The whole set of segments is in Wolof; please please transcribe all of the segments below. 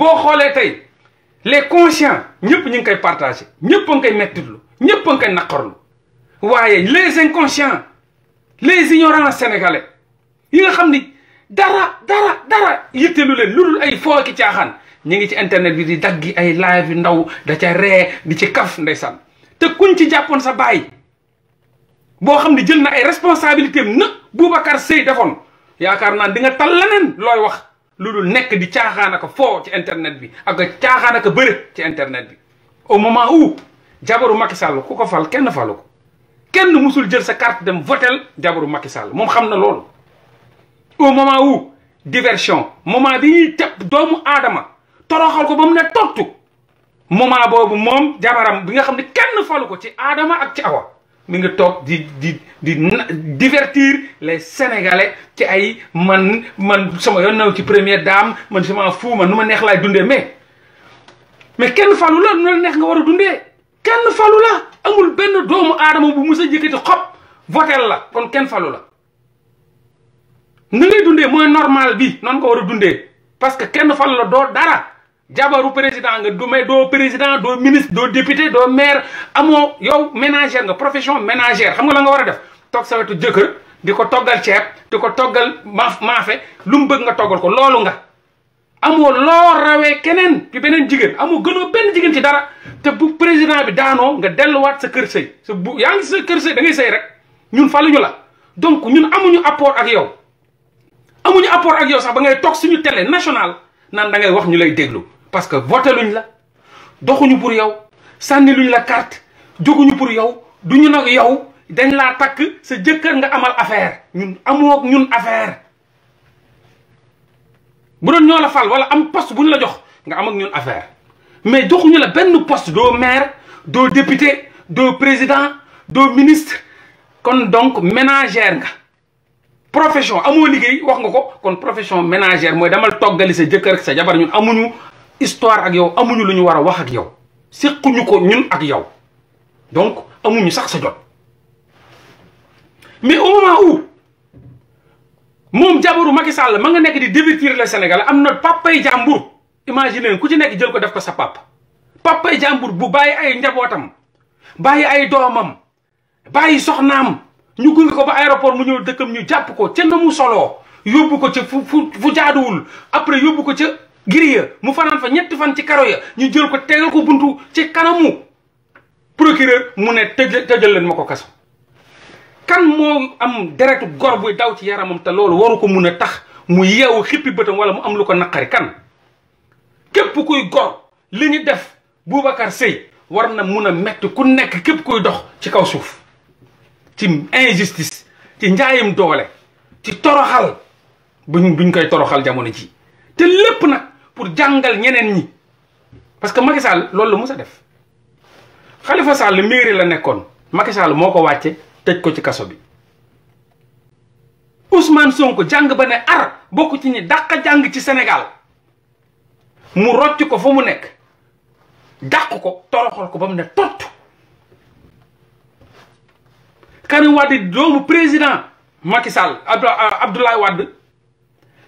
boo xoolee tey les conscients ñëpp ñu ngi koy partagé ñëpp a ngi koy mettitlu ñëpp a ngi koy naqarlu waaye les inconscients les ignorants sénégalais yi nga xam ni dara yittelu leen lu dul ay foo ki caaxaan ñu ngi ci internet bi di daggi ay live yu ndaw da ca ree di ci kaf ndeysaan te kuñ ci jàppoon sa baay boo xam ne jël na ay responsabilité am na Boubacar Seye defoon yaakaar naa di nga tal leneen looy wax lu dul nekk di caaxaan ak foo ci internet bi ak caaxaan ak bëre ci internet bi au moment où jabaru Macky Sall ku ko fal kenn falu ko kenn musul jël sa carte dem votel jabaru Macky Sall moom xam na loolu au moment où diversion moment bi ñuy tepp doomu aadama toroxal ko ba mu ne tottu moment boobu moom jabaram bi nga xam ne kenn falu ko ci aadama ak ci awa mi ngi toog di divertir les sénégalais ci ay man sama yoon naw ci première dame man sama fu man nu ma neex laay dundee mais kenn falu la nu la neex nga war a dundee kenn falu la amul benn doomu aadama bu mus a yëkkati xob votel la kon kenn falu la na ngay dundee mooy normal bi noonu ko war a dundee parce que kenn falu la doo dara jabaru président nga du may doo président doo ministre doo député doo maire amoo yow ménagère nga profession ménagère xam nga la nga war a def toog sa wetu jëkkër di ko toggal ceeb di ko toggal maafe lu mu bëgg nga toggal ko loolu nga amoo loo rawee keneen ci beneen jigéen amoo gënoo benn jigéen ci dara te bu président bi daanoo nga delluwaat sa kër sëy sa bu yaa ngi sa kër sëy da ngay sëy rek ñun faluñu la donc ñun amuñu apport ak yow amuñu apport ak yow sax ba ngay toog suñu télé national naan da ngay wax ñu lay déglu parce que voté luñ la doxuñu pour yow sànni luñ la carte jóguñu pour yow duñu nag yow dañ laa takk sa jëkkër nga amal affaire ñun amoo ak ñun affaire bu doon ñoo la fal wala am poste bu ñu la jox nga am ak ñun affaire mais joxuñu la benn poste doo maire doo député doo président doo ministre kon donc ménagère nga profession amoo liggéey wax nga ko kon profession ménagère mooy damal toggali sa jëkkër ak sa jabar ñun amuñu histoire ak yow amuñu lu ñu war a wax ak yow séquñu ko ñun ak yow donc amuñu sax sa jot mais au moment où moom jabaru Macky Sall ma nga nekk di divertir le Sénégal am na papay jàmbur imagine ku ci nekk jël ko def ko sa papay jàmbur bu bàyyi ay njabootam bàyyi ay doomam bàyyi soxnaam ñu gunge ko ba aéroport mu ñëw dëkkam ñu jàpp ko ca na mu soloo yóbbu ko ca fu jaaduwul après yóbbu ko ca giriya mu fanaan fa ñetti fan ci karo ya ñu jël ko tegal ko buntu ci kanamu procureur mu ne tëjal leen ma ko kaso kan moo am deretu gor buy daw ci yaramam te loolu waru ko mun a tax mu yeewu xippi bëtam wala mu am lu ko naqari kan képp kuy gor li ñu def Boubacar Seye war na mun a metti ku nekk képp kuy dox ci kaw suuf ci injustice ci njaayam doole ci toroxal buñ koy toroxal jamono ji te lépp nag pour jàngal ñeneen ñi parce que Macky Sall loolu la mus a def Khalifa Sall mairie la nekkoon Macky Sall moo ko wàcce tëj ko ci kaso bi Ousmane Sonko jàng ba ne ar bokk ci ñi dàq jàng ci Sénégal mu rocc ko fa mu nekk dàq ko toroxal ko ba mu ne tott Karim Wade doomu président Macky Sall Abdoulaye Wade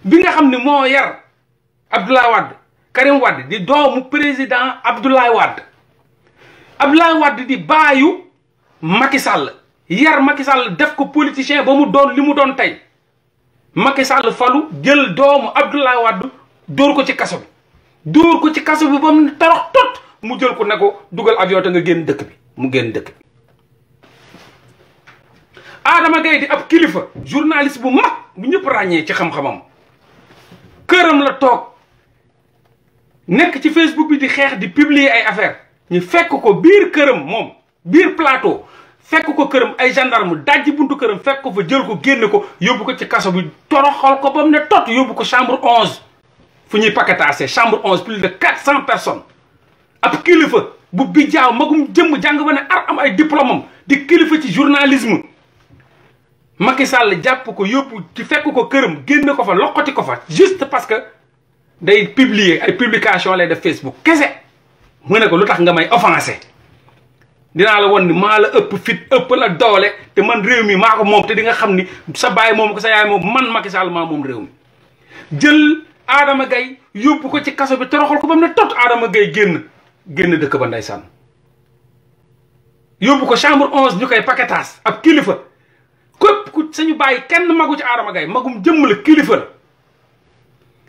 bi nga xam ne moo yar Abdoulaye Wade Karim Wade di doomu président Abdoulaye Wade di baayu Macky Sall yar Macky Sall def ko politicien ba mu doon li mu doon tey Macky Sall falu jël doomu Abdoulaye Wade dóor ko ci kaso bi ba mu torox tot mu jël ko ne ko dugal avion te nga génn dëkk bi mu génn dëkk bi Adama Gaye di ab kilifa journaliste bu mag bu ñëpp ràññee ci xam-xamam këram la toog nekk ci Facebook bi di xeex di publier ay affaire ñu fekk ko biir këram moom biir plateau fekk ko këram ay gendarme dajji buntu këram fekk ko fa jël ko génne ko yóbbu ko ci kaso bi toroxal ko ba mu ne tot yóbbu ko chambre 11 fu ñuy paquetassé chambre 11 plus de 400 personnes ab kilifa bu bijaaw magum jëmm jàng ba ne ar am ay diplôme am di kilifa ci journalisme Macky Sall jàpp ko yóbbu ci fekk ko këram génne ko fa loqati ko fa juste parce que day publier ay publication lay def Facebook kese mu ne ko lu tax nga may offensé dinaa la won ni maa la ëpp fit ëpp la doole te man réew mi maa ko moom te di nga xam ni sa baay moom ko sa yaay moom man Macky Sall maa moom réew mi jël Adama Gaye yóbbu ko ci kaso bi toroxal ko ba mu ne tot Adama Gaye génn dëkk ba ndeysaan yóbbu ko chambre 11 ñu koy paquetage ab kilifa képp ku sañu bàyyi kenn magu ci Adama Gaye magum jëmm la kilifa la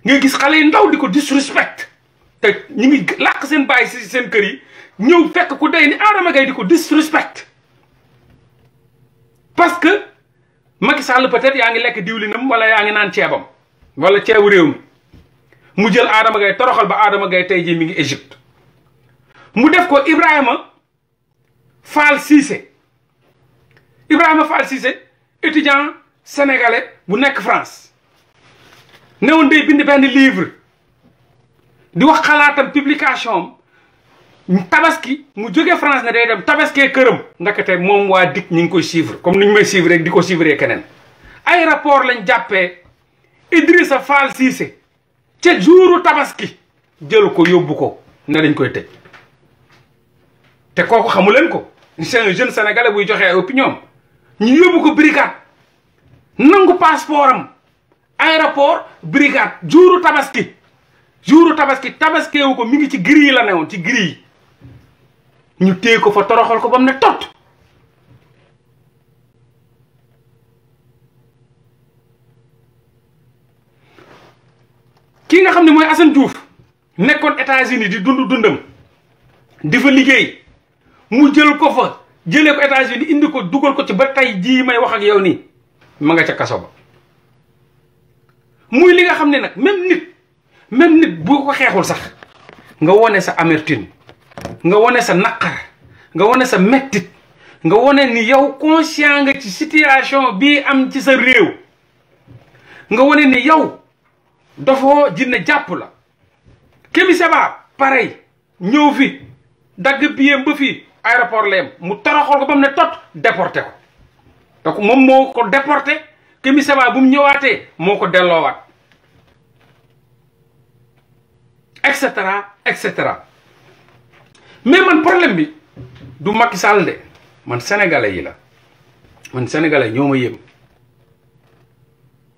nga gis xale yi ndaw di ko disrespect te ñu ngi làq seen bàyyi si seen kër yi ñëw fekk ku day ni Adama Gaye di ko disrespect parce que Macky Sall peut-être yaa ngi lekk diwlinam wala yaa ngi naan ceebam wala ceebu réew mi mu jël Adama Gaye toroxal ba Adama Gaye tey jii mi ngi Égypte mu def ko Ibrahima Fall Cissé étudiant sénégalais bu nekk France newoon day bind benn livre di wax xalaatam publication am tabaski mu jóge France ne day dem tabaskee këram ndakate moom waa DIC ñu ngi koy suivre comme ni ñu may suivre rek di ko suivre keneen ay rapport lañ jàppee Idrissa Fall Cissé ca jouru tabaski jël ko yóbbu ko ne dañ koy tëj te kooku xamu leen ko c'est un jeune sénégalais buy joxe ay opinion ñu yóbbu ko brigade nangu passeport am aéroport brigade jouru tabaski tabaskeewu ko mi ngi ci gris yi la newoon ci gris yi ñu téye ko fa toroxal ko ba mu ne tot kii nga xam ne mooy Assane Diouf nekkoon États-Unis di dundam di fa liggéey mu jël ko fa jëlee ko États-Unis indi ko dugal ko ci ba tey jii may wax ak yow nii ma nga ca kaso ba muy li nga xam ne nag même nit bu ko xeexul sax nga wone sa amertume nga wone sa naqar nga wone sa mettit nga wone ni yow conscient nga ci situation bii am ci sa réew nga wone ni yow dafoo jinne jàpp la Kémi Séba pareil ñëw fi dagg biyam ba fii aéroport la yem mu toroxal ko ba mu ne tot déporté ko donc moom moo ko déporté Kémi Séba bu mu ñëwaatee moo ko delloowaat et cetera mais man problème bi du Macky Sall de man sénégalais yi la man sénégalais ñoo ma yëm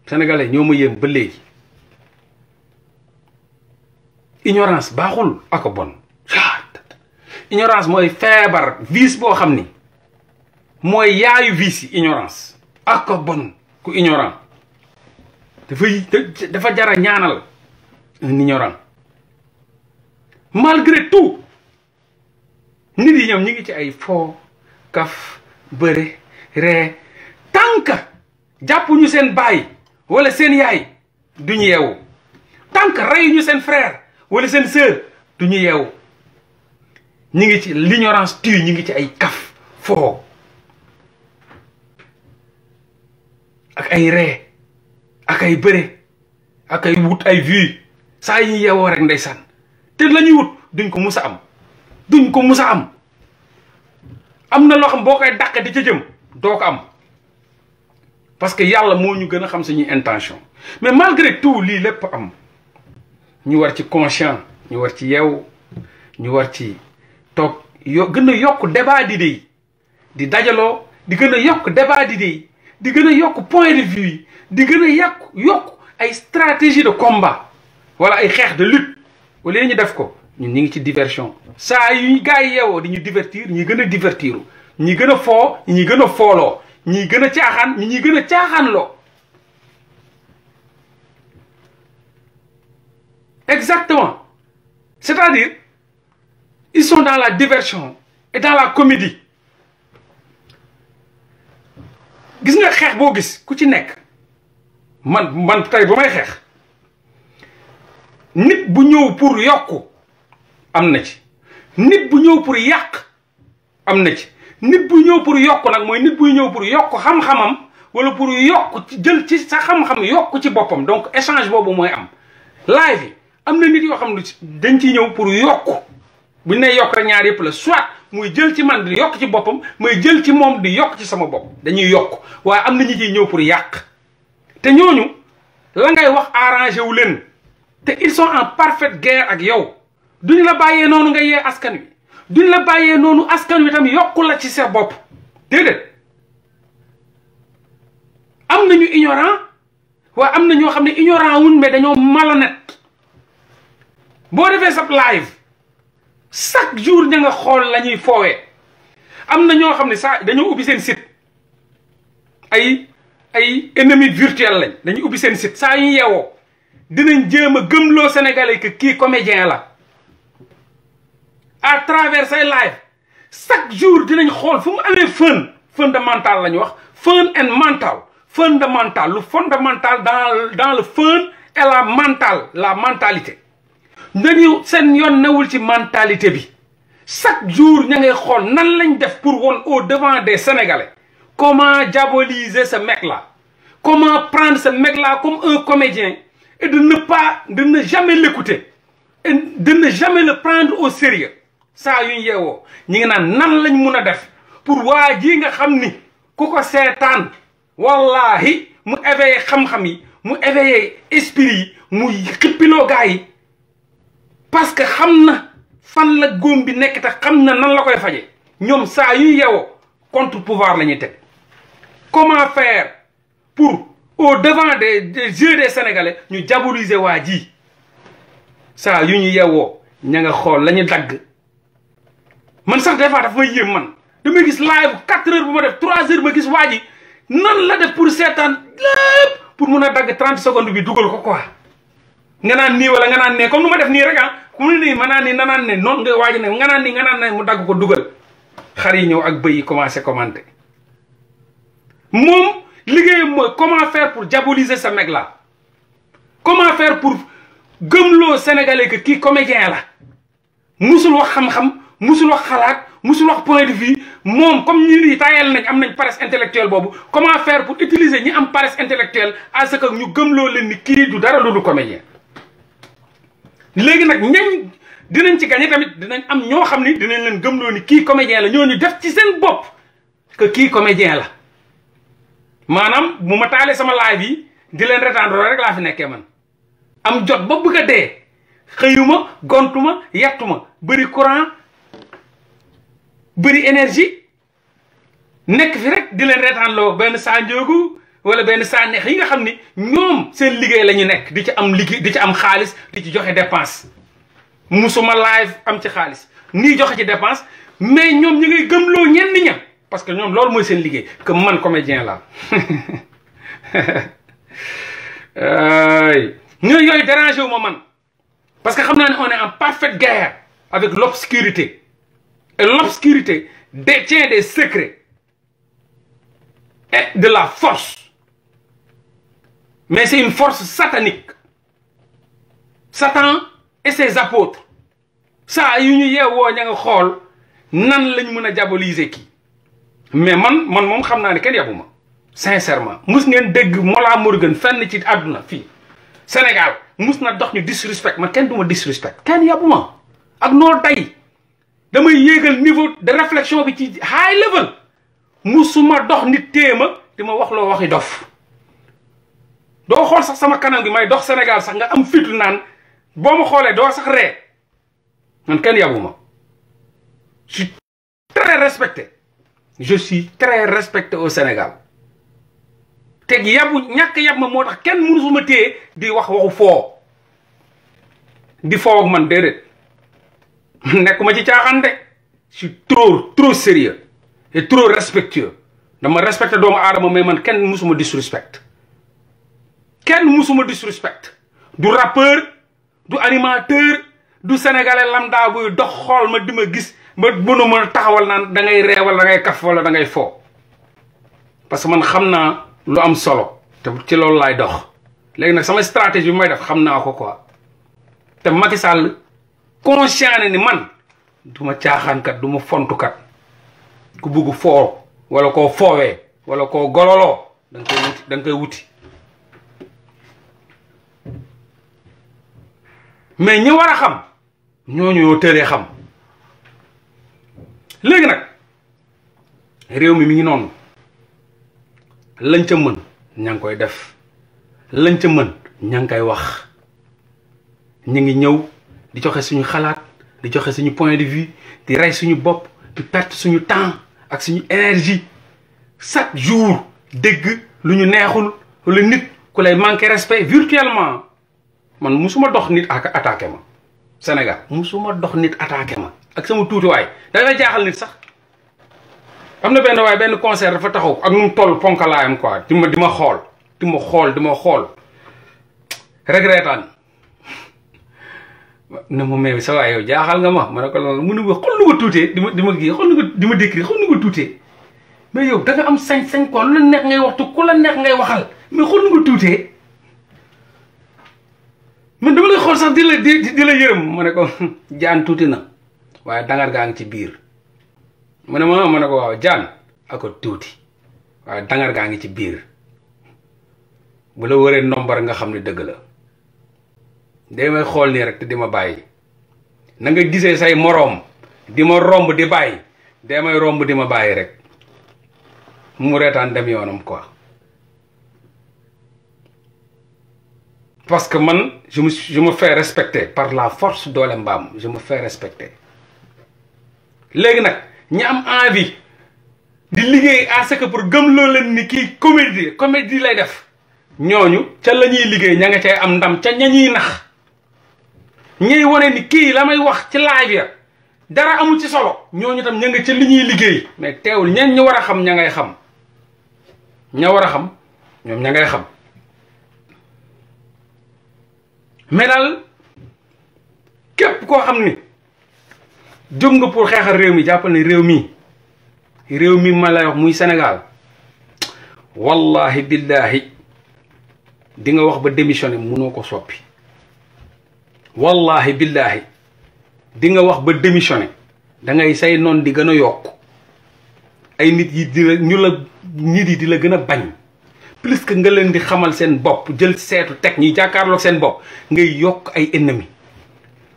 sénégalais ñoo ma yëm ba léegi ignorance baaxul ak bon ignorance mooy feebar vice boo xam ni mooy yaayu vice yi ignorance ak bon ku ignorant dafa jara ñaanal un ignorant malgré tout nit yi ñoom ñi ngi ci ay foo kaf bëre ree tànk jàpp ñu seen baay wala seen yaay duñu yeewu tànk rey ñu seen frère wala seen sœur duñu yeewu ñi ngi ci l'ignorance tue ñi ngi ci ay kaf foo ak ay ree ak ay bëre ak ay wut ay vues saa yi ñu yeewoo rek ndeysaan te la ñuy wut duñ ko mus a am duñ ko mus a am na loo xam boo koy dàqe di ca jëm doo ko am parce que yàlla moo ñu gën a xam suñuy intention mais malgré tout lii lépp am ñu war ci conscient ñu war ci yeewu ñu war ci toog gën a yokk débat d'idées yi di dajaloo di gën a yokk débat d'idées yi di gën a yokk point de vue yi di gën a yokk ay stratégie de combat wala ay xeex de lutte wala ñu def ko ñun ñi ngi ci diversion saa yu gars yi yeewoo di ñu divertir ñi gën a divertiru ñi gën a foo ñi gën a fooloo ñi gën a caaxaan ñi gën a caaxaanloo exactement c'est-à-dire ils sont dans la diversion et dans la comédie gis nga xeex boo gis ku ci nekk man tey ba may xeex nit bu ñëw pour yokku am na ci nit bu ñëw pour yàq am na ci nit bu ñëw pour yokk nag mooy nit buy ñëw pour yokk xam-xamam wala pour yokk jël ci sa xam-xam yokk ci boppam donc échange boobu mooy am live yi am na nit yoo xam ne dañ ciy ñëw pour yokk bu ñu nee yokk rek ñaar yëpp la soit muy jël ci man di yokk ci boppam muy jël ci moom di yokk ci sama bopp dañuy yokk waaye am na ñi ciy ñëw pour yàq te ñooñu la ngay wax arrangé wu leen te ils sont en parfaite guerre ak yow duñ la bàyyee noonu nga yee askan wi duñ la bàyyee noonu askan wi tam yokku la ci sa bopp déedéet am nañu ignorant waaye am na ñoo xam ne ignorant wuñ mais dañoo malhonnête boo defee sab live chaque jour ña nga xool la ñuy foowee. am na ñoo xam ne saa dañoo ubbi seen site ay ennemis virtuels lañ dañuy ubbi seen site saa yu yeewoo dinañ jéem a gëmloo Sénégalais que kii comédien la à travers say live chaque jour dinañ xool fu mu amee fondamental la ñu wax fun and mental fondamental lu fondamental dans le fun et la mentalité dañu seen yoon newul ci mentalité bi chaque jour ña ngay xool nan lañ def pour won au devant des Sénégalais comment diaboliser ce mec-là comment prendre ce mec-là comme un comédien et de ne jamais l'écouter et de ne jamais le prendre au sérieux saa yu ñu yeewoo ñi ngi naan nan lañ mun a def pour waa ji nga xam ni ku ko seetaan wallahi mu éveillé xam-xam yi mu éveillé esprit yi mu xippiloo gaa yi parce que xam na fan la góom bi nekk te xam na nan la koy faje ñoom saa yu yeewoo contre pouvoir la ñuy teg comment faire pour au devant des yeux des Sénégalais ñu diaboliser waa ji saa yu ñu yeewoo ña nga xool la ñu dagg man sax des fois dafa may yéem man damay gis live 4 heures bu ma def 3 heures ma gis waa ji nan la def pour seetaan lépp pour mun a dagg 30 secondes bi dugal ko quoi nga naan nii wala nga naan ne comme nu ma def nii rek ah ku mu ne nii ma naan nii nanaan ne noonu nga waa ji ne nga naan nii nga naan ne mu dagg ko dugal xar yi ñëw ak bëy yi commencé commenter moom liggéeyam mooy comment faire pour diaboliser ce mec là comment faire pour gëmloo Sénégalais que kii comédien la musul wax xam-xam musul wax xalaat musul wax point de vue moom comme ñi nii tayel nañ am nañ paresse intellectuelle boobu comment faire pour utiliser ñi am paresse intellectuelle à ce que ñu gëmloo leen ni kii du dara lu du comédien léegi nag ñañ dinañ ci gagné tamit dinañ am ñoo xam ni dinañ leen gëmloo ni kii comédien la ñooñu def ci seen bopp que kii comédien la maanaam bu ma taalee sama live yi di leen retendre rek laa fi nekkee man am jot ba bëgg a dee xëyuma gontuma yettuma bëri courant bëri énergie nekk fi rek di leen retaan loo benn saa njóogu wala benn saa neex yi nga xam ni ñoom seen liggéey la ñu nekk di ci am liggéey di ci am xaalis di ci joxe dépense musuma live am ci xaalis nii joxe ci dépense mais ñoom ñi ngay gëmloo ñenn ña parce que ñoom loolu mooy seen liggéey que man comédien la ñooy yooyu dérangé wu ma man parce que xam naa ne on est en parfaite guerre avec l'obscurité et l'obscurité détient des secrets et de la force mais c'est une force satanique Satan et ses apôtres saa yu ñu yeewoo ña nga xool nan lañ mën a diaboliser kii mais man moom xam naa ne kenn yabuma sincèrement mus ngeen dégg Mollah Morgun fenn ci àdduna fii Sénégal mus na dox ñu disrespect man kenn du ma disrespect kenn yabuma ak noo day damay yéegal niveau de réflexion bi ci high level musuma dox nit téema di ma wax loo waxi dof doo xool sax sama kanam gi may dox Sénégal sax nga am fitu naan boo ma xoolee doo sax ree man kenn yabuma je suis très respecté je suis très respecté au Sénégal teg yabu ñàkk yab ma moo tax kenn mënusuma téye di wax waxu foo di foo ak man déedéet nekkuma ci caaxaan de je suis trop sérieux et trop respectueux dama respecté doomu aadama mais man kenn musuma disrespect kenn musuma disrespect du rappeur du animateur du sénégalais lambda buy dox xool ma di ma gis ma bënu ma taxawal naan da ngay ree wala da ngay kaf wala da ngay foo parce que man xam naa lu am solo te ci loolu laay dox léegi nag sama stratégie bi may def xam naa ko quoi te Macky Sall conscient ne ni man du ma caaxaankat du ma fontukat ku bugg foo wala koo foowee wala koo gololoo da nga koy wuti mais ñi war a xam ñooñu ñoo tëree xam léegi nag réew mi ngi noonu lañ ca mën ña ngi koy def lañ ca mën ña ngi koy wax ñu ngi ñëw di joxe suñu xalaat di joxe suñu point de vue di rey suñu bopp di perte suñu temps ak suñu énergie chaque jour dégg lu ñu neexul wala nit ku lay manquer respect virtuellement man musuma dox nit ak attaqué ma Sénégal musuma dox nit attaqué ma ak sama tuutiwaay da ngay jaaxal nit sax. am na benn waay benn concert dafa taxaw ak nu mu toll ponkalaayam quoi di ma xool regrettaan ne ma mais sa waay yow jaaxal nga ma ne ko loolu mu ne ma xool nu nga tuutee di ma gii xool nu nga di ma décrire xool nu nga tuutee mais yow da nga am sañ-sañ quoi lu la neex ngay waxtu ku la neex ngay waxal mais xool nu nga tuutee man dama lay xool sax di la yërëm ma ne ko jaan tuuti na waaye dangar gaa ngi ci biir mu ne ma ne ko waaw jaan ako tuuti waaye dangar gaa ngi ci biir bu la wëree nombar nga xam ne dëgg la day may xool nii rek te di ma bàyyi na nga gisee say moroom di ma romb di bàyyi day may romb di ma bàyyi rek mu reetaan dem yoonam quoi parce que man je me fais respecter par la force doole mbaam je me fais respecter léegi nag ñi am envie di liggéey à ce que pour gëm loo leen ni kii comédie lay def ñooñu ca la ñuy liggéey ña nga cay am ndam ca ña ñuy nax ñuy wane ni kii la may wax ci live ya dara amul ci solo ñooñu tam ña nga ca li ñuy liggéey mais teewul ñeen ñu war a xam ña ngay xam ña war a xam ñoom ña ngay xam mais daal képp koo xam ni jóg nga pour xeexal réew mi jàppal ne réew mi ma lay wax muy Sénégal wallahi billahi di nga wax ba démissionné munoo ko soppi wallahi billahi di nga wax ba démissionné da ngay say noon di gën a yokk ay nit yi di la gën a bañ plus que nga leen di xamal seen bopp jël seetu teg ñi jàkkaarloog seen bopp ngay yokk ay ennemis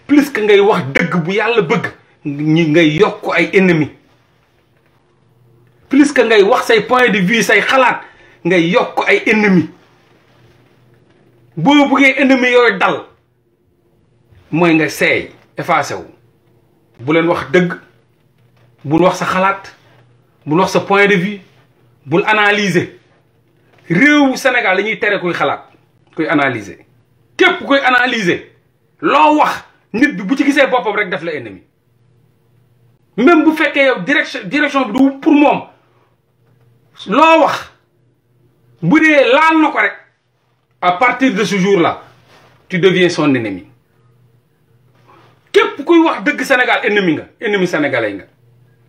plus que ngay wax dëgg bu yàlla bëgg ñi ngay yokk ay ennemis plus que ngay wax say point de vue say xalaat ngay yokk ay ennemis boo buggee ennemis yooyu dal mooy nga seey effacé wu bu leen wax dëgg bul wax sa xalaat bul wax sa point de vue bul analyser réewu Sénégal dañuy tere kuy xalaat kuy analyser képp kuy analyser loo wax nit bi bu ci gisee boppam rek def la ennemi même bu fekkee yow direction bi du pour moom loo wax bu dee laal na ko rek à partir de ce jour-là tu deviens son ennemi képp kuy wax dëgg Sénégal ennemi nga ennemi sénégalais nga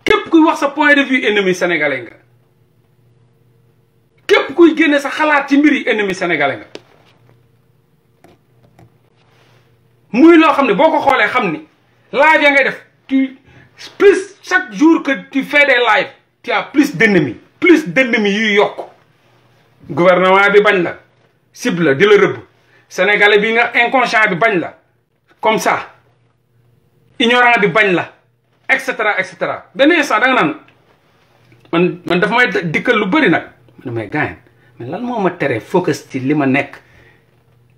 képp kuy wax sa point de vue ennemi sénégalais nga képp kuy génne sa xalaat ci mbir yi ennemi sénégalais nga muy loo xam ne boo ko xoolee xam ni live ya ngay def plus chaque jour que tu fais des lives tu as plus d'ennemis yuy yokk gouvernement bi bañ la cible la di la rëbb sénégalais bi nga inconscient bi bañ la comme ça ignorant bi bañ la et cetera benn instant da nga naan man dafa may dikkal lu bëri nag man may gaañ mais lan moo ma teree focus ci li ma nekk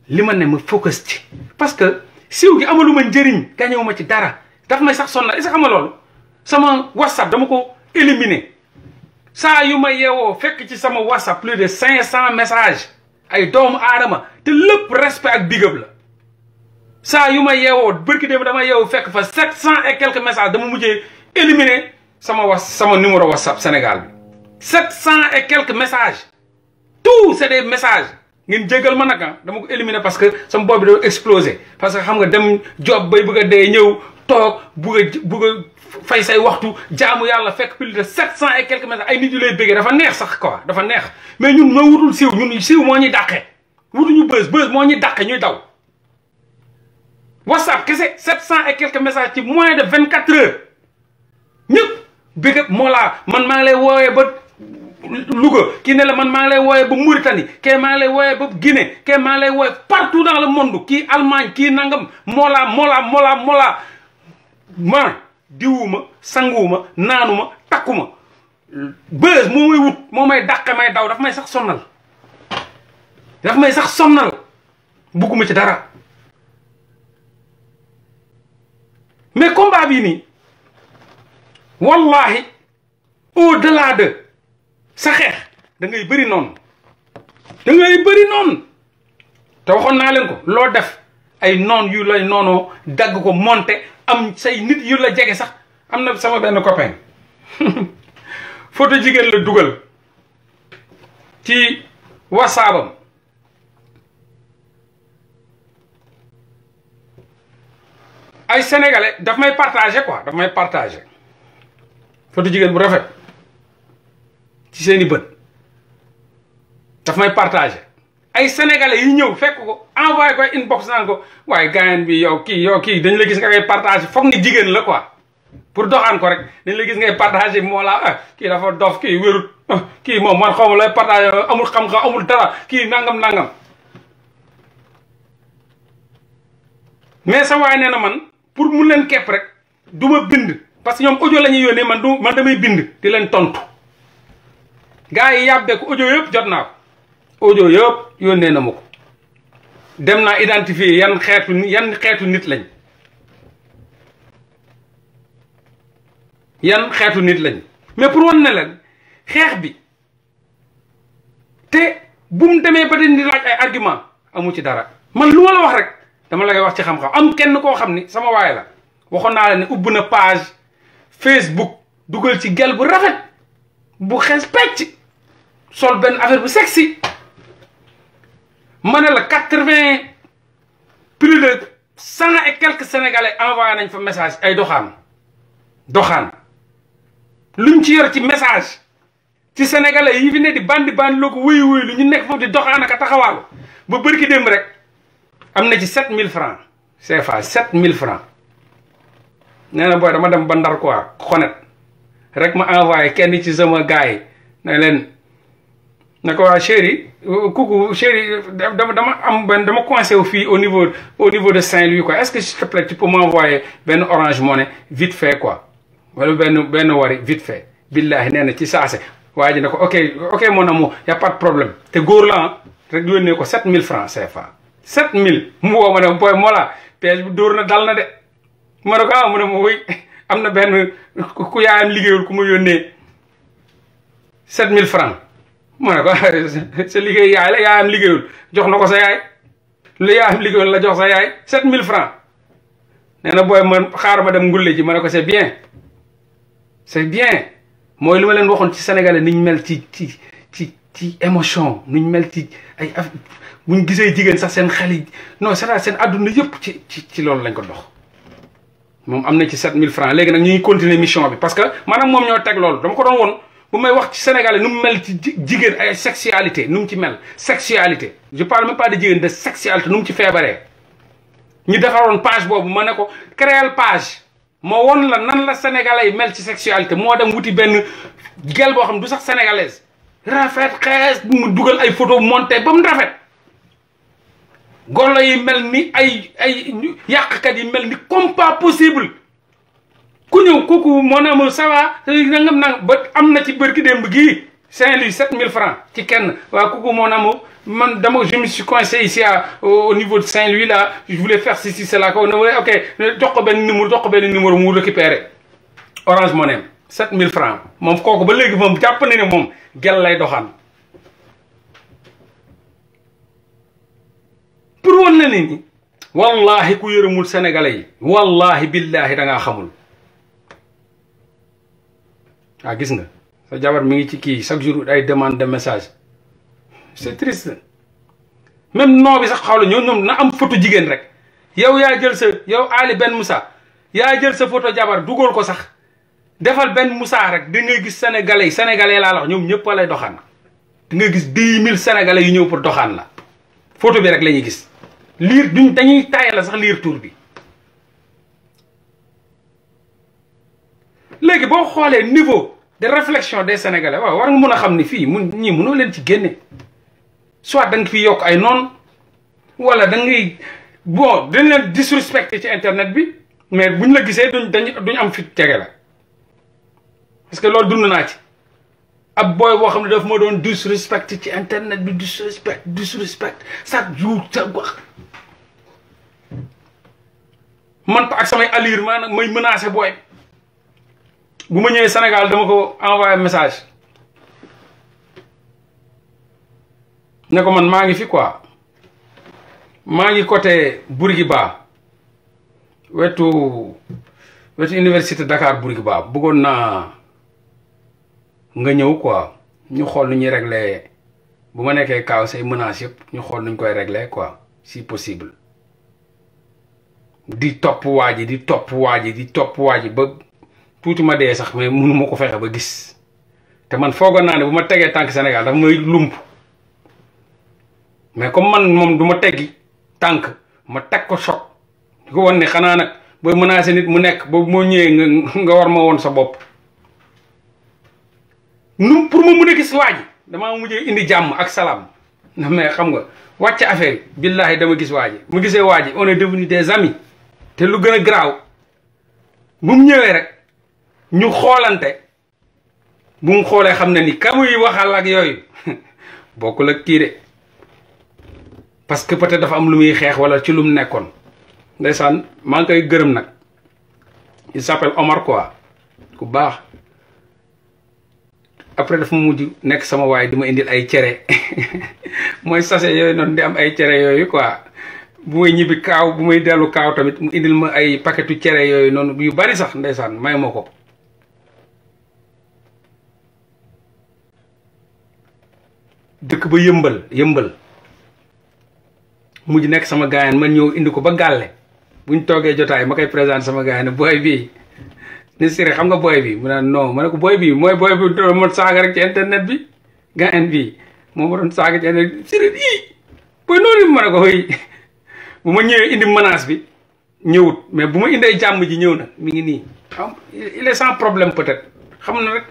li ma ne ma focus ci parce que siiw gi amaluma njëriñ gañewu ma ci dara daf may sax sonnal est-ce que xam nga loolu sama whatsapp dama ko éliminer saa yu ma yeewoo fekk ci sama whatsapp plus de 500 messages ay doomu aadama te lépp respect ak bigab la saa yu ma yeewoo bërki démb dama yeewoo fekk fa 700 et quelques messages dama mujjee éliminer sama numéro whatsapp Sénégal bi 700 et quelques messages tout c'est des messages ngeen jégal ma nag dama ko éliminer parce que sama bopp bi dafa explosé parce que xam nga dem job bay bëgg a dee ñëw toog bugg a fay say waxtu jaamu yàlla fekk plus de 700 et quelques messages ay nit yu lay bëggee dafa neex sax quoi dafa neex mais ñun ñoo wutul siiw ñun siiw moo ñuy dàqee wutuñu bës moo ñuy dàqee ñuy daw whatsapp kese 700 et quelques messages ci moins de 24 heures ñëpp bëgg moo laa man maa ngi lay woowee ba Louga kii ne la man maa ngi lay wooyee ba Mauritanie kii maa ngi lay wooyee ba Guinée kii maa ngi lay wooyee partout dans le monde kii Allemagne kii nangam moolaa ma diwuma sanguwuma naanuma takkuma bës moo may wut moo may dàqe may daw daf may sax sonnal bugguma ci dara mais combat bii nii wallahi au-delà de sa xeex da ngay bëri noonu te waxoon naa leen ko loo def ay noon yu lay noonoo dagg ko monter am say nit yu la jege sax. am na sama benn copain photo jigéen la dugal ci whatsappam ay sénégalais daf may partager quoi daf may partager photo jigéen bu rafet ci seeni bët daf may partager ay sénégalais yi ñëw fekk ko envoyé ko inbox naan ko waaye gaayen bi yow kii dañ la gis nga koy partager foog ni jigéen la quoi pour doxaan ko rek dañ la gis ngay partager moo la kii dafa dof kii wérut kii moom man xaw ma lay partager amul xam-xam amul dara kii nangam mais sa waay nee na man pour mu leen kepp rek du ma bind parce que ñoom audio la ñuy yónnee man damay bind di leen tontu gars yi yàbbee ko audio yëpp jot naa ko audio yëpp yónnee na ma ko dem naa identifier yan xeetu nit lañ yan xeetu nit lañ mais pour wan ne leen xeex bi te bu mu demee ba di laaj ay argument amu ci dara man lu ma la wax rek dama la koy wax ci xam-xam am kenn koo xam ni sama waay la waxoon naa la ne ubbi na page Facebook dugal ci gel bu rafet bu xees pecc sol benn affaire bu sexy ma ne la 80 plus de 100 et quelques sénégalais envoyé nañ fa message ay doxaan luñ ci yor ci message ci sénégalais yi fi ne di bandi loo ko wuyu lu ñu nekk foofu di doxaan ak a taxawaalu ba bërki démb rek am na ci 7000 francs CFA 7000 francs nee na booy dama dem ba Ndar quoi xonet rek ma envoyé kenn ci sama gars yi ne leen ne ko waa chéri coucou chéri dama am benn dama coincé wu fii au niveau de Saint-Louis quoi est-ce que s'il te plaît tu peux m'envoyer benn Orange Money vite fait quoi wala benn wari vite fait billahi nee na ci saase waa ji ne ko ok mon amour y a pas de problème te góor la rek yónnee ko 7000 francs CFA 7000 mu woo ma ne booy moo la piège bi dóor na dal na de ma ne ko mu ne ma wuy am na benn ku yaayam liggéeyul ku ma yónnee 7000 francs ma ne ko sa liggéey yaay la yaayam liggéeyul jox na ko sa yaay lu yaayam liggéeyul la jox sa yaay 7000 francs nee na booy man xaar ma dem ngulle ji ma ne ko c'est bien mooy li ma leen waxoon ci sénégalais niñ mel ci émotion niñ mel ci ay buñ gisee jigéen sax seen xel yi non c'est seen adduna yëpp ci loolu lañ ko dox moom am na ci 7000 francs léegi nag ñu ngi continuer mission bi parce que maanaam moom ñoo teg loolu dama ko doon woon bu may wax ci sénégalais nu mu mel ci jigéen ay sexualité nu mu ci mel sexualité je parle même pas de jigéen de sexualité nu mu ci feebaree ñu defaroon page boobu ma ne ko créer page moo won la nan la sénégalais yi mel ci sexualité moo dem wuti benn gel boo xam du sax sénégalaise rafet xees mu dugal ay photo monté ba mu rafet golo yi mel ni ay yàqkat yi mel ni comme pas possible ku ñëw kooku moo na ma ça va nangam ba am na ci bërki démb gii Saint-Louis 7000 francs ci kenn waaw kooku moo na ma man je me suis coincé ici au niveau de Saint-Louis là je voulais faire ceci cela ko ne ok jox ko benn numéro mu récupéré Orange Money 7000 francs moom kooku ba léegi moom jàpp na ne moom gel lay doxaan pour wan na nit ñi wallahi ku yërëmul sénégalais yi wallahi billahi da ngaa xamul gis nga sa jabar mi ngi ci kii chaque jour ay demande de message c'est triste même noo bi sax xawla ñoom na am photo jigéen rek yow yaa jël sa yow Ali Ben Moussa yaa jël sa photo jabar dugal ko sax defal Ben Moussa rek di nga gis sénégalais laa la wax ñoom ñëpp lay doxaan di nga gis 10 000 sénégalais yu ñëw pour doxaan la photo bi rek la ñuy gis liir dañuy taayal la sax liir tour bi léegi boo xoolee niveau de réflexion des sénégalais waaw war nga mun a xam ni fii ñii mënoo leen ci génne soit da nga fi yokk ay noon wala da ngay bon dañ leen disrespecté ci internet bi mais buñ la gisee duñ am fit tege la parce que loolu dund naa ci ab booy boo xam ne daf ma doon disrespecté ci internet bi disrespect chaque jour sa wax man ak samay allure maanaam may menacé booy bu ma ñëwee Sénégal dama ko envoyé message ne ko man maa ngi fi quoi maa ngi côté Bourguiba wetu université Dakar Bourguiba bëggoon naa nga ñëw quoi ñu xool nu ñuy régler bu ma nekkee kaaw say menaces yëpp ñu xool nuñ koy régler quoi si possible di topp waa ji di topp waa ji ba tuuti ma dee sax mais mënu ma ko fexe ba gis te man foogoon naa ne bu ma tegee tànk Sénégal dafa may lump mais comme man moom du ma teggi tànk ma teg ko choc di ko won ne xanaa nag booy menacé nit mu nekk boobu moo ñëwee nga war ma woon sa bopp nu pour ma mun a gis waa ji damaa mujjee indi jàmm ak salaam mais xam nga wàcc affaire bi billahi dama gis waa ji mu gisee waa ji on est devenu des amis te lu gën a garaaw bu mu ñëwee rek ñu xoolante bu mu xoolee xam ne ni ka muy waxal ak yooyu bokkul ak kii de parce que peut-être dafa am lu muy xeex wala ci lu mu nekkoon ndeysaan maa ngi koy gërëm nag il s'appelle Omar quoi ku baax après dafa mujj nekk sama waay di ma indil ay cere mooy sase yooyu noonu di am ay cere yooyu quoi bu may ñibbi kaaw bu may dellu kaaw tamit mu indil ma ay paquetu cere yooyu noonu yu bari sax ndeysaan may ma ko dëkk ba yëmbal mujj nekk sama gaayan man ñëw indi ko ba gàlle buñ toogee jotaay ma koy présenté sama gaayan booy bii ni siri xam nga booy bi mu naan non ma ne ko booy bii mooy booy bi doon ma saaga rek ci internet bi gaayan bii moo ma doon saaga ci internet bi siri ii booy noonu ma ne ko xëy bu ma ñëwee indi menace bi ñëwut mais bu ma indee jàmm ji ñëw na mi ngi nii xam il est sans problème peut-être xam na rek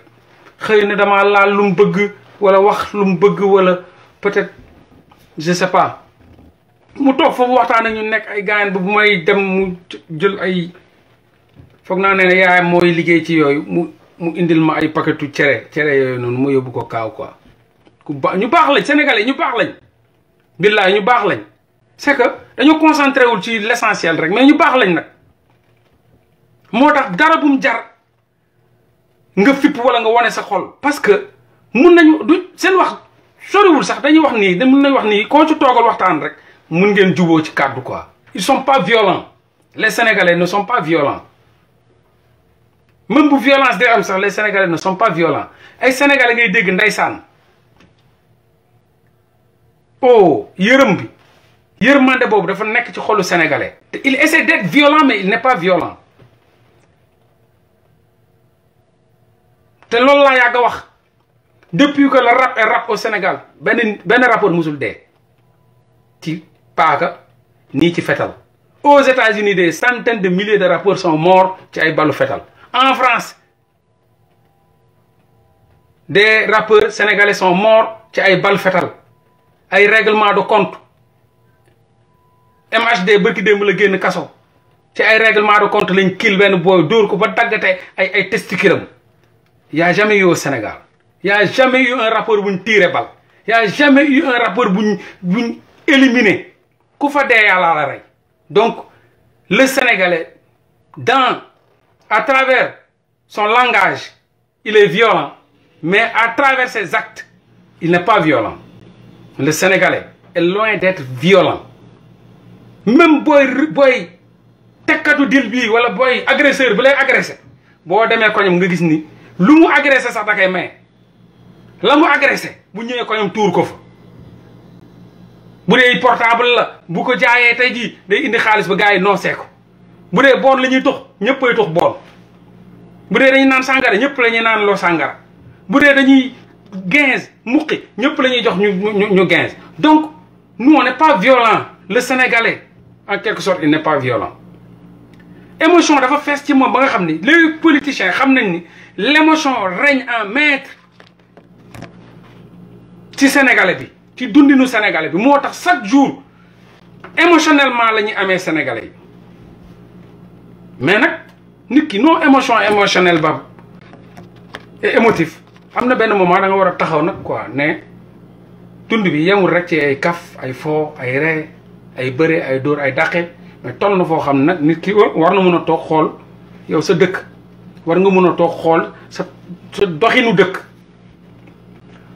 xëy na damaa laal lu mu bëgg wala wax lu mu bëgg wala peut-être je sais pas mu toog foofu waxtaan ak ñu nekk ay gaayan ba bu may dem mu jël ay foog naa ne yaayam mooy liggéey ci yooyu mu indil ma ay paquetu cere yooyu noonu mu yóbbu ko kaaw quoi ku baax ñu baax lañ sénégalais ñu baax lañ billaay ñu baax lañ c'est que dañoo concentré wul ci l'essentiel rek mais ñu baax lañ nag moo tax dara bu mu jar nga fipp wala nga wane sa xol parce que mun nañu du seen wax soriwul sax dañuy wax nii mun nañu wax nii koo ci toogal waxtaan rek mun ngeen juboo ci kàddu quoi ils sont pas violents les sénégalais ne sont pas violents même bu violence day am sax les sénégalais ne sont pas violents ay sénégalais ngay dégg ndeysaan oh yërëm bi yërmande boobu dafa nekk ci xolu sénégalais te il essaie d'être violent mais il n'est pas violent te loolu laa yàgg a wax depuis que le rap est rap au Sénégal benn rapport musul dee ci paaka nii ci fetal aux États-Unis des centaines de milliers de rappeurs sont morts ci ay ballu fetal en France des rappeurs sénégalais sont morts ci ay ballu fetal ay règlement de compte MHD bërki démb la génn kaso ci ay règlement de compte lañ kil benn booy dóor ko ba daggate ay testiculam y a jamais eu au Sénégal y a jamais eu un rappeur buñ tiré balle y a jamais eu un rappeur buñ éliminé ku fa dee yàlla la rey donc le Sénégalais à travers son langage il est violent mais à travers ses actes il n'est pas violent le Sénégalais est loin d'être violent même booy tekkatu dil bii wala booy agresseur bi lay agressé boo demee koñam nga gis ni lu mu agressé sax da koy maye la mu agressé bu ñëwee koñam tuur ko fa bu dee portable la bu ko jaayee tey jii day indi xaalis ba gars yi noosee ko bu dee boon la ñuy tux ñëppay tux boon bu dee dañuy naan sàngara ñëpp la ñuy naan loo sàngara bu dee dañuy 15 muqi ñëpp la ñuy jox ñu 15 donc nous on n'est pas violent le Sénégalais en quelque sorte il n'est pas violent émotion dafa fees ci moom ba nga xam ni les politiciens xam nañ ni l'émotion règne en maître ci Sénégalais bi ci dundinu Sénégalais bi moo tax chaque jour émotionnellement la ñuy amee Sénégalais yi mais nag nit ki non émotionnel ba et émotif am na benn moment da nga war a taxaw nag quoi ne dund bi yemul rek ci ay kaf ay fo ay ree ay bëre ay dóor ay dàqe mais toll na foo xam ne nag nit ki war na mun a toog xool yow sa dëkk war nga mun a toog xool sa doxinu dëkk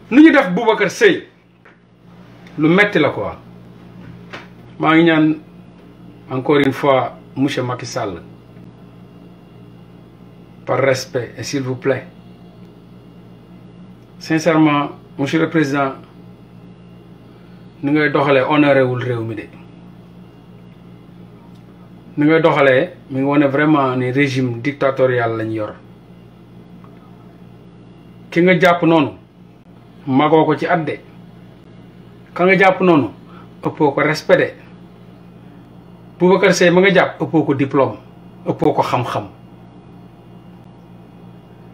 nu ñu def Boubacar Seye lu metti la quoi maa ngi ñaan encore une fois monsieur Macky Sall par respect et s'il vous plaît sincèrement monsieur le président ni ngay doxalee honoré wul réew mi de ni ngay doxalee mi ngi wane vraiment ni régime dictatorial lañ yor ki nga jàpp noonu magoo ko ci at de ka nga jàpp noonu ëppoo ko respect de Boubacar Seye ma nga jàpp ëppoo ko diplôme ëppoo ko xam-xam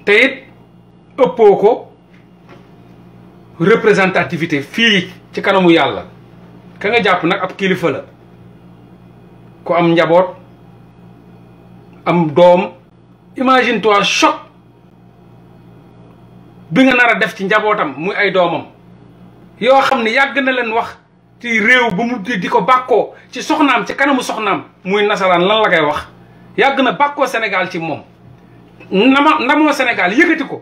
te it ëppoo ko représentativité fii ci kanamu yàlla ka nga jàpp nag ab kilifa la ku am njaboot am doom imagine toi choc bi nga nar a def ci njabootam muy ay doomam yoo xam ne yàgg na leen wax ci réew bu mu di ko bàkkoo ci soxnaam ci kanamu soxnaam muy nasaraan lan la koy wax yàgg na bàkkoo Sénégal ci moom ndamoo Sénégal yëkkati ko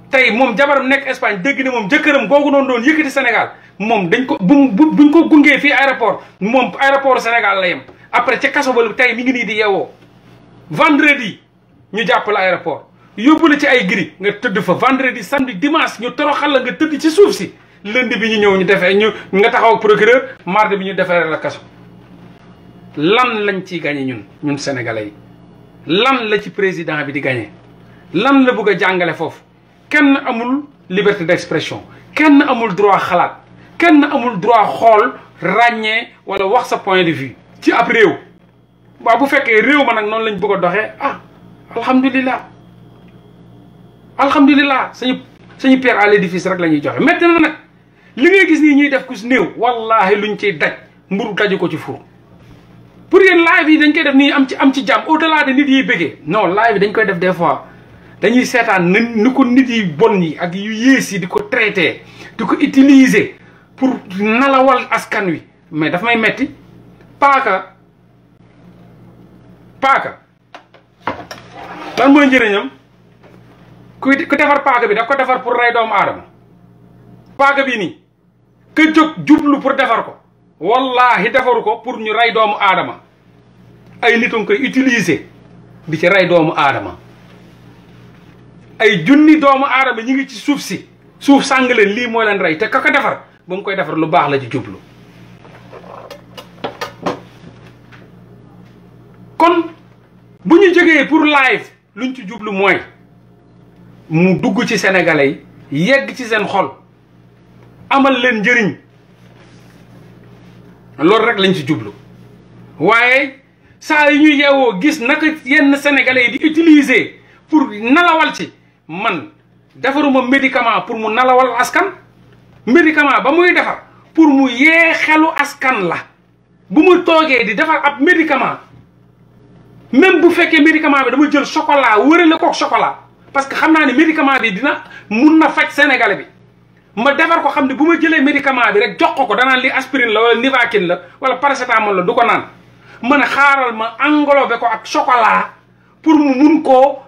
tey moom jabaram nekk Espagne dégg ne moom jëkkëram googu noonu doon yëkkati Sénégal moom dañ ko buñ ko gungee fii aéroport moom aéroport Sénégal la yem après ca kaso ba tey mi ngi nii di yeewoo vendredi ñu jàpp la aéroport yóbbu la ci ay giri nga tëdd fa vendredi samedi dimanche ñu toroxal la nga tëdd ci suuf si lundi bi ñu ñëw ñu defee nga taxaw ak procureur mardi bi ñu defee la kaso lan lañ ciy gagné ñun sénégalais yi lan la ci président bi di gagné lan la bëgg a jàngale foofu kenn amul liberté d'expression kenn amul droit xalaat kenn amul droit xool ràññee wala wax sa point de vue ci ab réew waaw bu fekkee réew ma nag noonu lañ bëgg a doxee alhamdulilah sañu pierre à l'édifice rek la ñuy joxe maintenant nag li ngay gis nii ñuy def ku si néew wallahi luñ ciy daj mburu daju ko ci fur pour yéen live yi dañ koy def nii am ci jàmm au delà de nit yiy bëggee non live yi dañ koy def des fois dañuy seetaan ni ko nit yi bon yi ak yu yées yi di ko traité di ko utiliser pour nalawal askan wi mais daf may metti paaka lan mooy njëriñam ku defar paaka bi daf ko defar pour rey doomu aadama paaka bi nii ka jóg jublu pour defar ko wallahi defaru ko pour ñu rey doomu aadama ay nit a koy utiliser di ci rey doomu aadama ay junni doomu aadama ñi ngi ci suuf si suuf sàng leen lii moo leen rey te ka ko defar ba mu koy defar lu baax la ci jublu kon bu ñu jógee pour live luñ ci jublu mooy mu dugg ci sénégalais yi yegg ci seen xol amal leen njëriñ loolu rek lañ ci jublu waaye saa yi ñuy yeewoo gis naka yenn sénégalais yi di utiliser pour nalawal ci man defaruma médicament pour mu nalawal askan médicament ba muy defar pour mu yee xelu askan la bu mu toogee di defar ab médicament même bu fekkee médicament bi dama jël chocolat wërale kook chocolat parce que xam naa ne médicament bi dina mun na faj sénégalais bi ma defar ko xam ne bu ma jëlee médicament bi rek jox ko danaan li aspirine la wala Nivaquine la wala paracétamol la du ko naan mën a xaaral ma englobé ko ak chocolat pour mu mun koo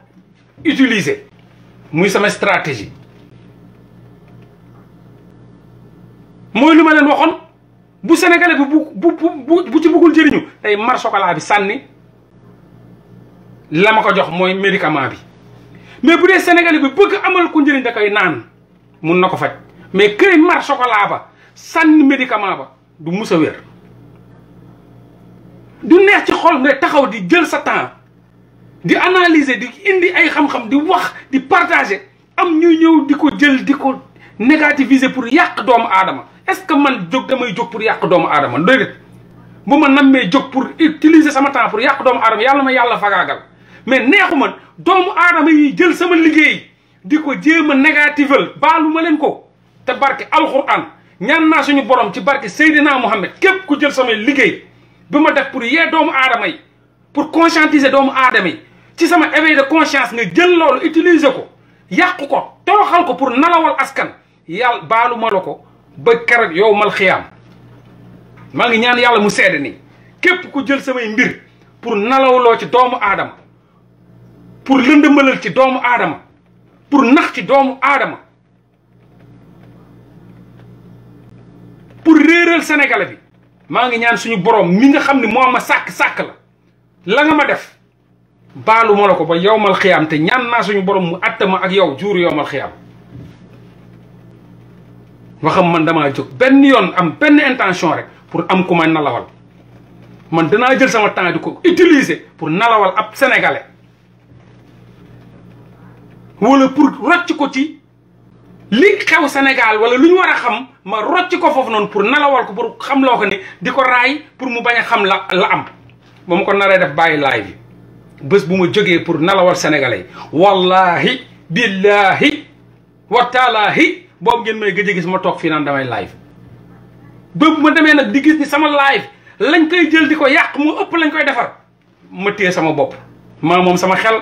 utiliser muy sama stratégie mooy lu ma leen waxoon bu sénégalais bi bu ci bëggul jëriñu day mar chocolat bi sànni la ma ko jox mooy médicament bi mais bu dee sénégalais bi bëgg amal ko njëriñ da koy naan mun na ko faj mais këy mar chocolat ba sànni médicament ba du mus a wér du neex ci xol nga taxaw di jël sa temps di analyser di indi ay xam-xam di wax di partager am ñuy ñëw di ko jël di ko négativiser pour yàq doomu aadama est-ce que man damay jóg pour yàq doomu aadama déedéet bu ma nammee jóg pour utiliser sama temps pour yàq doomu aadama yàlla ma yàlla fagaagal mais neexu man doomu aadama yi jël sama liggéey di ko jéem a négatival baalu ma leen ko te barke alxuraan ñaan naa suñu borom ci barke Seydina Mohamed képp ku jël samay liggéey bi ma def pour yee doomu aadama yi pour conscientiser doomu aadama yi ci sama éveil de conscience nga jël loolu utiliser ko yàq ko toroxal ko pour nalawal askan yàlla baalu ma la ko ba keroog yow mal xiyaam maa ngi ñaan yàlla mu seede nii képp ku jël samay mbir pour nalawloo ci doomu aadama pour lëndëmalal ci doomu aadama pour nax ci doomu aadama pour réeral sénégalais bi maa ngi ñaan suñu borom mi nga xam ne moo ma sàkk la nga ma def baalu ma la ko ba yowmal xiyaam te ñaan naa suñu borom mu atta ma ak yow juuru yowmal xiyaam waxam man damaa jóg benn yoon am benn intention rek pour am ku ma nalawal man danaa jël sama temps di ko utiliser pour nalawal ab sénégalais wala pour rocc ko ci li xew Sénégal wala lu ñu war a xam ma rocc ko foofu noonu pour nalawal ko pour xam loo ko ne di ko raay pour mu bañ a xam la am ba ma ko naree def bàyyi live bi bés bu ma jógee pour nalawal sénégalais yi wallahi billahi wa taalaahi boobu ngeen may gëj a gis ma toog fii naan damay live boobu ma demee nag di gis ni sama live lañ koy jël di ko yàq moo ëpp lañ koy defar ma téye sama bopp maa moom sama xel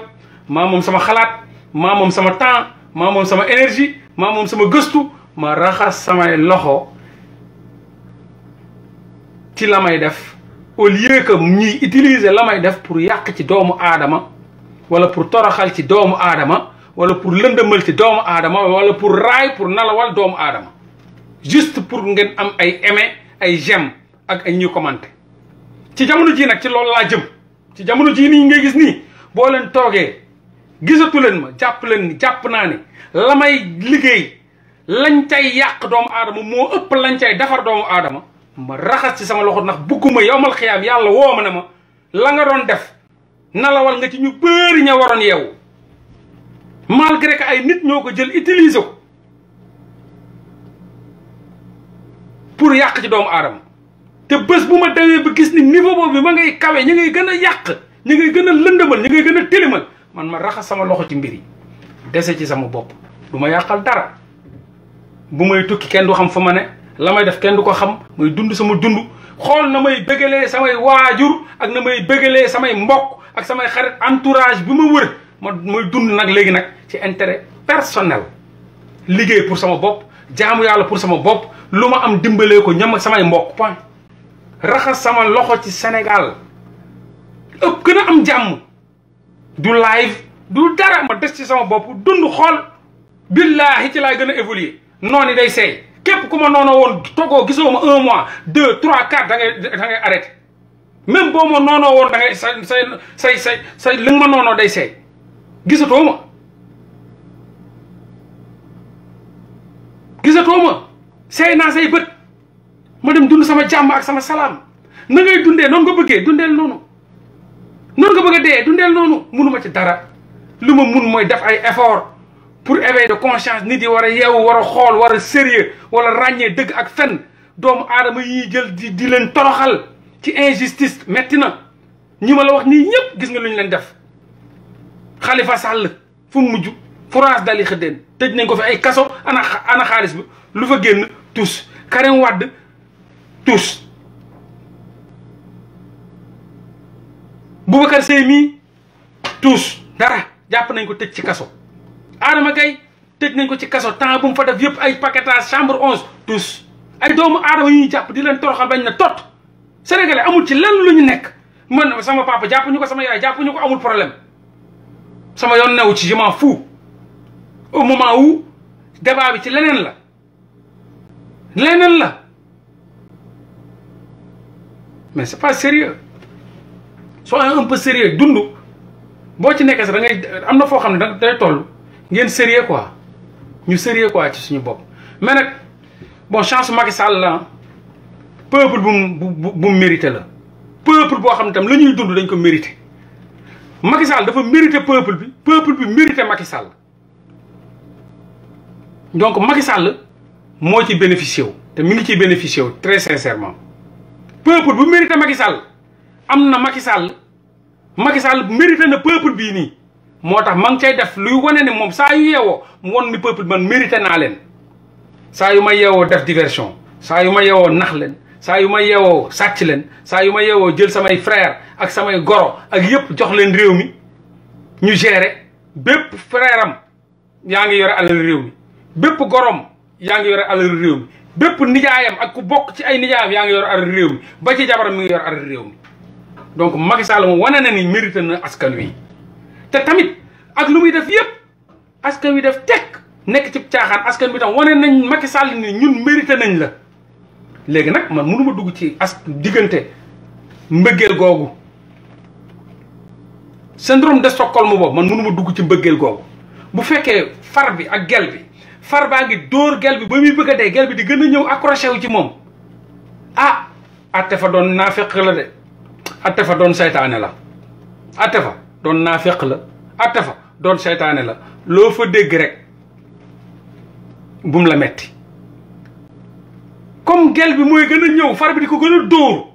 maa moom sama xalaat maa moom sama temps maa moom sama énergie maa moom sama gëstu ma raxas samay loxo ci la may def au lieu que ñuy utiliser la may def pour yàq ci doomu aadama wala pour toroxal ci doomu aadama wala pour lëndëmal ci doomu aadama wala pour raay pour nalawal doomu aadama juste pour ngeen am ay aimé ay j'aime ak ay ñu commenté ci jamono ji nag ci loolu laa jëm ci jamono jii nii ngay gis nii boo leen toogee gisatu leen ma jàpp leen ni jàpp naa ni la may liggéey lañ cay yàq doomu aadama moo ëpp lañ cay defar doomu aadama ma raxas ci sama loxo ndax bugguma yowmal xiyaam yàlla woo ma ne ma la nga doon def nalawal nga ci ñu bëri ña waroon yeewu malgré que ay nit ñoo ko jël utiliser ko pour yàq ci doomu aadama te bés bu ma dawee ba gis ni niveau boobu ma ngay kawe ñu ngay gën a yàq ñu ngay gën a lëndëmal ñu ngay gën a tilimal man ma raxas sama loxo ci mbir yi dese ci sama bopp du ma yàqal dara bu may tukki kenn du xam fa ma ne la may def kenn du ko xam may dund sama dund xool na may bëggalee samay waajur ak na may bëggalee samay mbokk ak samay xarit entourage bi ma wër ma may dund nag léegi nag ci intérêt personnel liggéey pour sama bopp jaamu yàlla pour sama bopp lu ma am dimbalee ko ñam ak samay mbokk point raxas sama loxo ci Sénégal ëpp gën a am jàmm du live du dara ma des ci sama bopp dund xool billaahi ci laay gën a évoluer noonu day seey képp ku ma noonu woon toogoo gisoo ma 1 mois 2 3 4 da ngay arrêté même boo ma noonoo woon da ngay say li nga ma noonoo day seey gisatoo ma seey naa say bët ma dem dund sama jàmm ak sama salaam na ngay dundee noonu nga bëggee dundeel noonu nga bëgg a dee dundeel noonu munuma ci dara lu ma mun mooy def ay effort pour éveil de conscience nit yi war a yeewu war a xool war a sérieux wala ràññee dëgg ak fen doomu aadama yi jël di leen toroxal ci injustice metti na ñi ma la wax nii ñëpp gis nga lu ñu leen def Khalifa Sall fu mu mujj France dali xëddeen tëj nañ ko fi ay kaso ana xaalis bi lu fa génn tous Karim Wade tous Boubacar Seye mii tous dara jàpp nañ ko tëj ci kaso Adama Gaye tëj nañ ko ci kaso temps bu mu fa def yëpp ay paquetage chambre 11 tous ay doomu aadama yi ñuy jàpp di leen toroxal bañ na tot sénégalais amul ci lenn lu ñu nekk man sama papa jàppuñu ko sama yaay jàppuñu ko amul problème sama yoon new ci je m'en fous au moment où débat bi ci leneen la mais c'est pas sérieux soyez un peu sérieux dund boo ci nekkee sax da ngay am na foo xam ne da day toll ngeen sérieux quoi ñu sérieux quoi ci suñu bopp mais nag bon chance Macky Sall la peuple bu mérité la peuple boo xam ne tam la ñuy dund dañ ko mérité Macky Sall dafa mérité peuple bi mérité Macky Sall donc Macky Sall moo ci bénéficié wu te mi ngi ciy bénéficié wu très sincèrement peuple bu mérité Macky Sall am na Macky Sall mérité na peuple bii nii moo tax ma ngi cay def luy wane ne moom saa yu yeewoo mu won ni peuple man mérité naa leen saa yu ma yeewoo def diversion saa yu ma yeewoo nax leen saa yu ma yeewoo sàcc leen saa yu ma yeewoo jël samay frère ak samay goro ak yëpp jox leen réew mi ñu gérer bépp frère am yaa ngi yore alal réew mi bépp gorom yaa ngi yore alal réew mi bépp nijaayam ak ku bokk ci ay nijaayam yaa ngi yor alal réew mi ba ci jabaram mi ngi yor alal réew mi donc Macky Sall moom wane na ni mérité na askan wi te tamit ak lu muy def yëpp askan wi def tekk nekk ci caaxaan askan bi tam wane nañ Macky Sall ni ñun mérité nañ la léegi nag man mënuma dugg ci diggante mbëggeel googu syndrome de Stockholm boobu man mënuma dugg ci mbëggeel googu bu fekkee far bi ak gel bi far baa ngi dóor gel bi ba muy bëgg a dee gel bi di gën a ñëw accroché wu ci moom ah atte fa doon naafeq la de atte fa doon seytaane la atte fa doon naafeq la atte fa doon seytaane la loo fa dégg rek bum la metti comme gel bi mooy gën a ñëw far bi di ko gën a dóor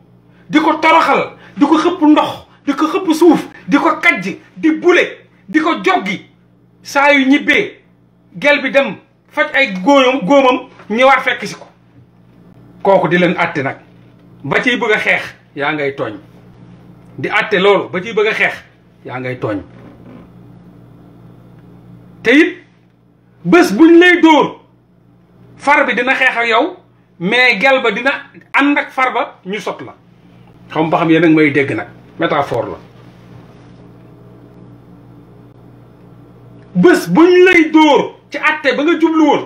di ko toroxal di ko xëpp ndox di ko xëpp suuf di ko kajj di bule di ko joggi saa yu ñibbee gel bi dem faj ay góomam ñëwaat fekk si ko kooku di leen atte nag ba ciy bëgg a xeex yaa ngay tooñ di atte loolu ba ciy bëgg a xeex yaa ngay tooñ te it bés buñ lay dóor far bi dina xeex ak yow mais gel ba dina ànd ak far ba ñu sot la xam ba xam yéen a ngi may dégg nag métaphore la bés buñ lay dóor ci atte ba nga jublu woon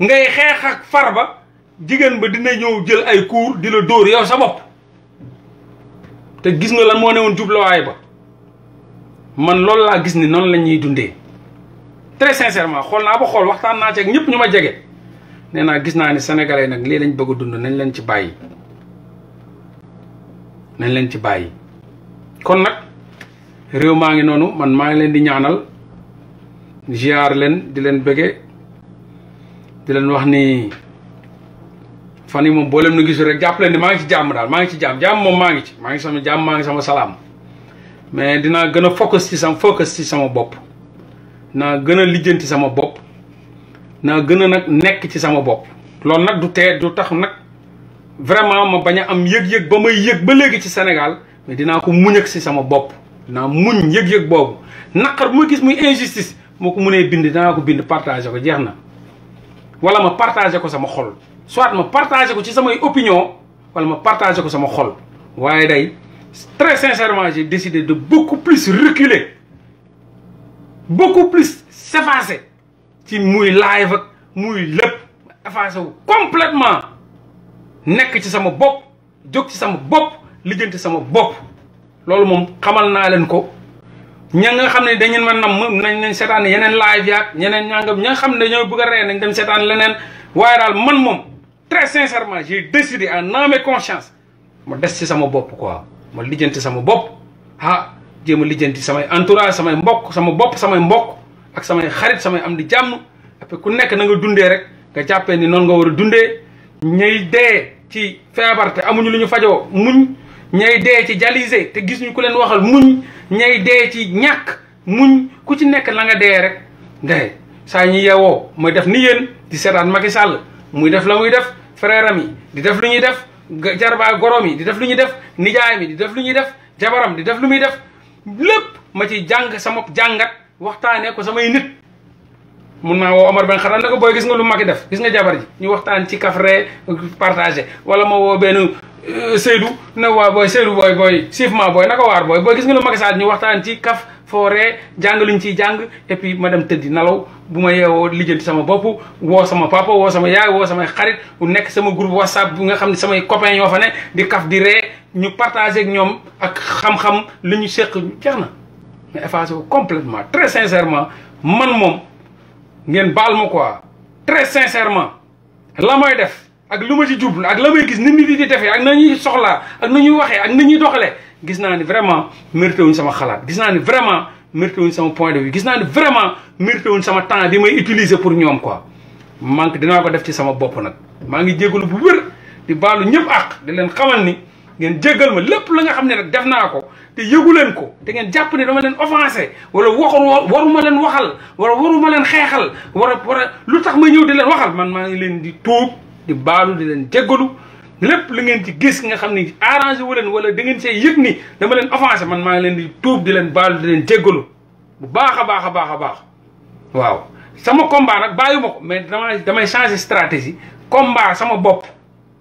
ngay xeex ak far ba jigéen ba dina ñëw jël ay cours di la dóor yow sa bopp te gis nga lan moo ne woon jubluwaay ba man loolu laa gis ni noonu la ñuy dundee très sincèrement xool naa ba xool waxtaan naa ci ak ñëpp ñu ma jege nee naa gis naa ni sénégalais nag lii lañ bëgg a dund nañ leen ci bàyyi nañ leen ci bàyyi kon nag réew maa ngi noonu man maa ngi leen di ñaanal ziar leen di leen bëgge di leen wax ni fan yi moom boo leen nu gisul rek jàpp leen ni maa ngi ci jàmm daal maa ngi ci jàmm moom maa ngi sama jàmm maa ngi sama salaam mais dinaa gën a focus ci sama bopp naa gën a lijjanti sama bopp naa gën a nag nekk ci sama bopp loolu nag du tax nag vraiment ma bañ a am yëg-yëg ba may yëg ba léegi ci Sénégal mais dinaa ko muñ ak si sama bopp dinaa muñ yëg-yëg boobu naqar bu ma gis muy injustice moo ko mënee bind dinaa ko bind partagé ko jeex na wala ma partagé ko sama xol soit ma partagé ko ci samay opinion wala ma partagé ko sama xol waaye day très sincèrement j'ai décidé de beaucoup plus reculer beaucoup plus s'effacer ci muy live ak muy lépp effacé wu complètement nekk ci sama bopp jóg ci sama bopp lijjanti sama bopp loolu moom xamal naa leen ko ña nga xam ne dañu ma nam nañ seetaan yeneen live yaak ñeneen ñangam ña nga xam ne dañoo bëgg a ree nañ dem seetaan leneen waaye daal man moom très sincèrement j'ai décidé en âme et conscience ma des ci sama bopp quoi ma lijjanti sama bopp jéem a lijjanti samay entourage samay mbokk sama bopp samay mbokk ak samay xarit samay am di jàmm après ku nekk na nga dundee rek nga jàppee ni noonu nga war a dundee ñay dee ci feebar te amuñu lu ñu fajoo muñ ñay dee ci dialysé te gis ñu ku leen waxal muñ ñay dee ci ñàkk muñ ku ci nekk la nga dee rek ndey saa ñi yeewoo mooy def ni yéen di seetaan Macky Sall muy def la muy def frère am yi di def lu ñuy def jarbaa gorom yi di def lu ñuy def nijaay mi di def lu ñuy def jabaram di def lu muy def lépp ma ci jàng sama jàngat waxtaanee ko samay nit mun naa woo Omar Ben Xataan ne ko booy gis nga lu Macky def gis nga jabar ji ñu waxtaan ci kafre partagé wala ma woo benn Seydou ne waa booy Seydou booy siifement booy naka waar booy gis nga lu Macky Sall ñu waxtaan ci kaf fooree jàng luñ ciy jàng et puis ma dem tëddi nalaw bu ma yeewoo lijjanti sama bopp woo sama papa woo sama yaay woo samay xarit bu nekk sama groupe WhatsApp bu nga xam ne samay copains ñoo fa ne di kaf di ree ñu partagé ak ñoom ak xam-xam li ñu seq jeex na mais effacé ko complètement très sincèrement man moom ngeen baal ma quoi très sincèrement la may def ak lu ma ci jublu ak la may gis nit ñi di defee ak na ñuy soxlaa ak na ñuy waxee ak na ñuy doxalee gis naa ni vraiment mérité wuñ sama xalaat gis naa ni vraiment mérité wuñ sama point de vue gis naa ni vraiment mérité wuñ sama temps bi may utiliser pour ñoom quoi manque dinaa ko def ci sama bopp nag maa ngi jégalu bu wér di baalu ñëpp ak di leen xamal ni ngeen jéggal ma lépp la nga xam ne nag def naa ko te yëgu leen ko te ngeen jàpp ne dama leen offensé wala waruma leen waxal wala waruma leen xeexal war lu tax may ñëw di leen waxal man maa ngi leen di tuub di baalu di leen jéggalu lépp li ngeen ci gis nga xam ni arrangé wu leen wala da ngeen see yëg ni dama leen offensé man maa ngi leen di tuub di leen baalu di leen jéggalu bu baax a baax a baax a baax waaw sama combat nag bàyyi ma ko mais damay changer stratégie combat sama bopp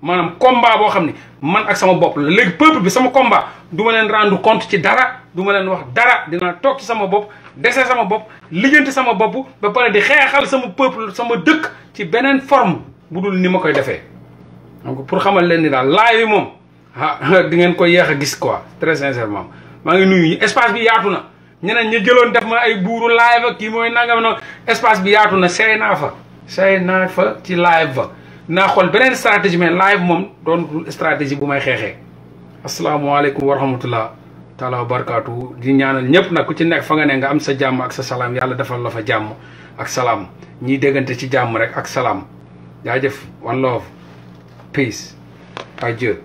maanaam combat boo xam ne man ak sama bopp la léegi peuple bi sama combat du ma leen rendre compte ci dara du ma leen wax dara dinaa toog ci sama bopp dese sama bopp lijjanti sama bopp ba pare di xeexal sama peuple sama dëkk ci beneen forme bu dul ni ma koy defee donc pour xamal leen ni daal live yi moom di ngeen ko yéex a gis quoi très sincèrement maa ngi nuyu espace bi yaatu na ñeneen ñu jëloon def ma ay buuru live ak kii mooy nangam noonu espace bi yaatu na seey naa fa ci live ba naa xool beneen stratégie mais live moom doon stratégie bu may xeexee asalaamaaleykum wa rahmatullah taala wa barakaatu di ñaanal ñëpp nag ku ci nekk fa nga ne nga am sa jàmm ak sa salaam yàlla defal la fa jàmm ak salaam ñiy déggante ci jàmm rek ak salaam jaajëf one love peace adieu